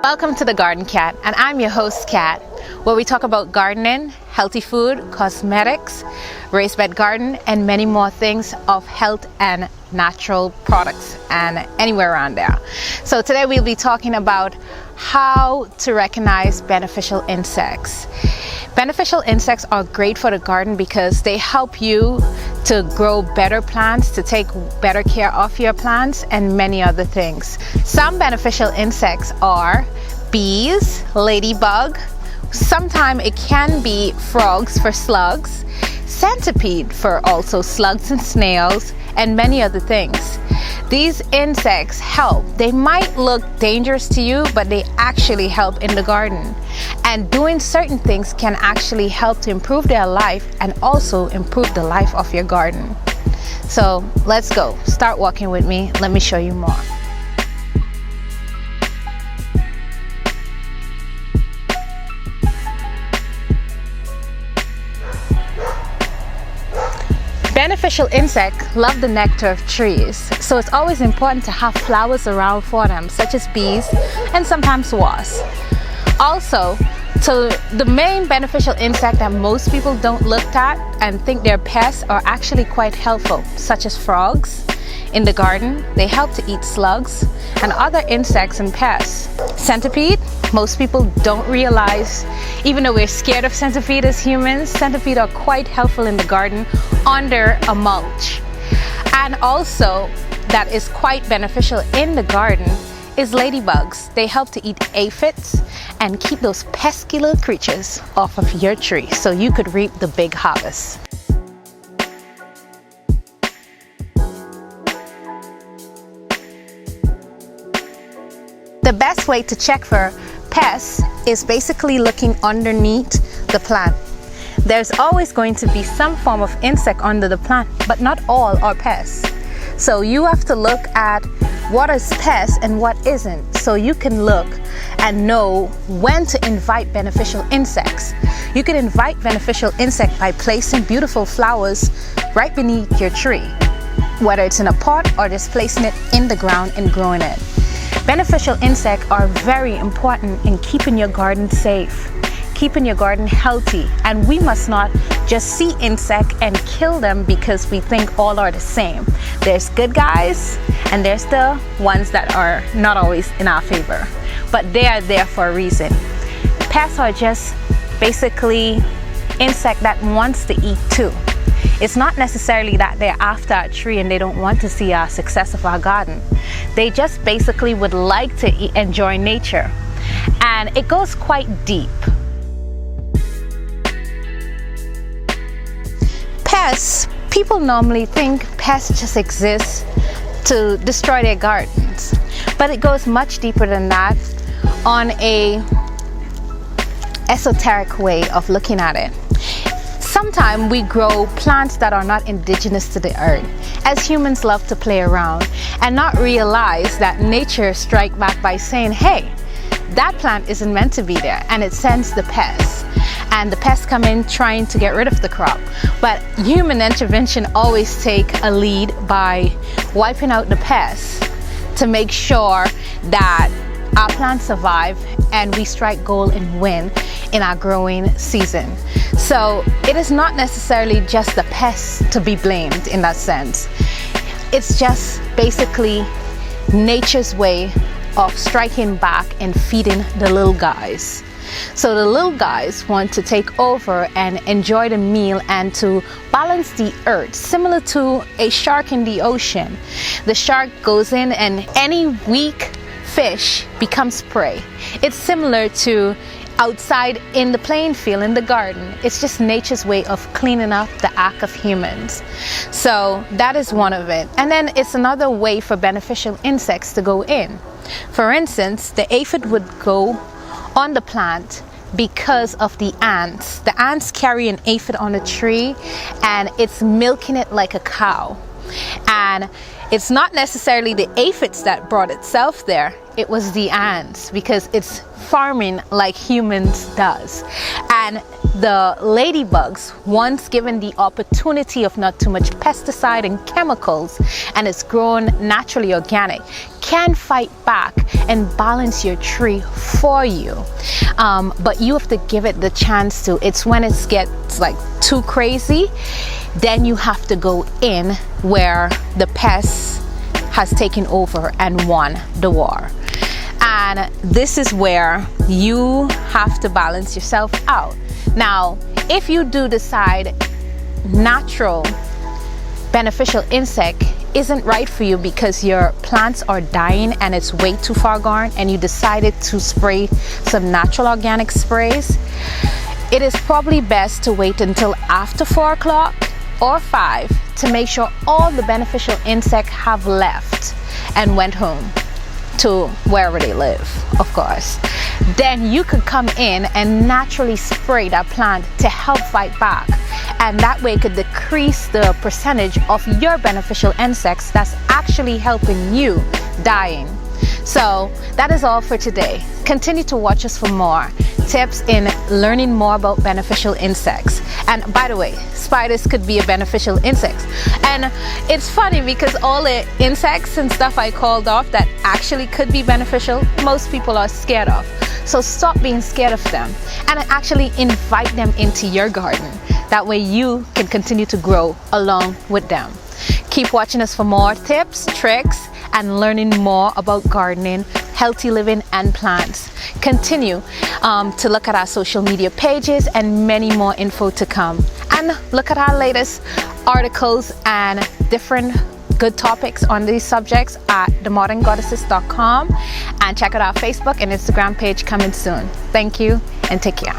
Welcome to the Garden Cat, and I'm your host Cat, where we talk about gardening, healthy food, cosmetics, raised bed garden, and many more things of health and natural products and anywhere around there. So today we'll be talking about how to recognize beneficial insects. Beneficial insects are great for the garden because they help you to grow better plants, to take better care of your plants, and many other things. Some beneficial insects are bees, ladybug, sometimes it can be frogs for slugs, centipede for also slugs and snails, and many other things. These insects help. They might look dangerous to you, but they actually help in the garden. And doing certain things can actually help to improve their life and also improve the life of your garden. So let's go. Start walking with me. Let me show you more. Beneficial insects love the nectar of trees, so it's always important to have flowers around for them, such as bees and sometimes wasps. Also, the main beneficial insect that most people don't look at and think they're pests are actually quite helpful, such as frogs in the garden. They help to eat slugs and other insects and pests. Centipede, most people don't realize, even though we're scared of centipede as humans, centipede are quite helpful in the garden under a mulch. And also, that is quite beneficial in the garden is ladybugs. They help to eat aphids and keep those pesky little creatures off of your tree so you could reap the big harvest. The best way to check for pests is basically looking underneath the plant. There's always going to be some form of insect under the plant, but not all are pests. So you have to look at what is pests and what isn't, so you can look and know when to invite beneficial insects. You can invite beneficial insects by placing beautiful flowers right beneath your tree, whether it's in a pot or just placing it in the ground and growing it. Beneficial insects are very important in keeping your garden safe, keeping your garden healthy, and we must not just see insects and kill them because we think all are the same. There's good guys and there's the ones that are not always in our favor, but they are there for a reason. Pests are just basically insect that wants to eat too. It's not necessarily that they're after a tree and they don't want to see our success of our garden. They just basically would like to enjoy nature, and it goes quite deep. Pests, people normally think pests just exist to destroy their gardens, but it goes much deeper than that on a esoteric way of looking at it. Sometimes we grow plants that are not indigenous to the earth, as humans love to play around and not realize that nature strikes back by saying, hey, that plant isn't meant to be there, and it sends the pests. And the pests come in trying to get rid of the crop. But human intervention always take a lead by wiping out the pests to make sure that our plants survive and we strike gold and win in our growing season. So it is not necessarily just the pests to be blamed in that sense. It's just basically nature's way of striking back and feeding the little guys. So the little guys want to take over and enjoy the meal and to balance the earth, similar to a shark in the ocean. The shark goes in and any weak fish becomes prey. It's similar to outside in the playing field in the garden. It's just nature's way of cleaning up the act of humans. So that is one of it. And then it's another way for beneficial insects to go in. For instance, the aphid would go on the plant because of the ants. The ants carry an aphid on a tree and it's milking it like a cow. And it's not necessarily the aphids that brought itself there. it was the ants, because it's farming like humans does. And the ladybugs, once given the opportunity of not too much pesticide and chemicals, and it's grown naturally organic, can fight back and balance your tree for you. But you have to give it the chance to. It's when it gets like too crazy, then you have to go in where the pest has taken over and won the war. And this is where you have to balance yourself out. Now, if you do decide natural beneficial insect isn't right for you because your plants are dying and it's way too far gone, and you decided to spray some natural organic sprays, it is probably best to wait until after 4 o'clock or 5 to make sure all the beneficial insects have left and went home to wherever they live, of course. Then you could come in and naturally spray that plant to help fight back, and that way could decrease the percentage of your beneficial insects that's actually helping you dying. So that is all for today. Continue to watch us for more tips in learning more about beneficial insects. And by the way, spiders could be a beneficial insect. And it's funny because all the insects and stuff I called off that actually could be beneficial, most people are scared of. So stop being scared of them and actually invite them into your garden. That way you can continue to grow along with them. Keep watching us for more tips, tricks, and learning more about gardening, healthy living, and plants. Continue to look at our social media pages and many more info to come. And look at our latest articles and different good topics on these subjects at themoderngoddesses.com, and check out our Facebook and Instagram page coming soon. Thank you and take care.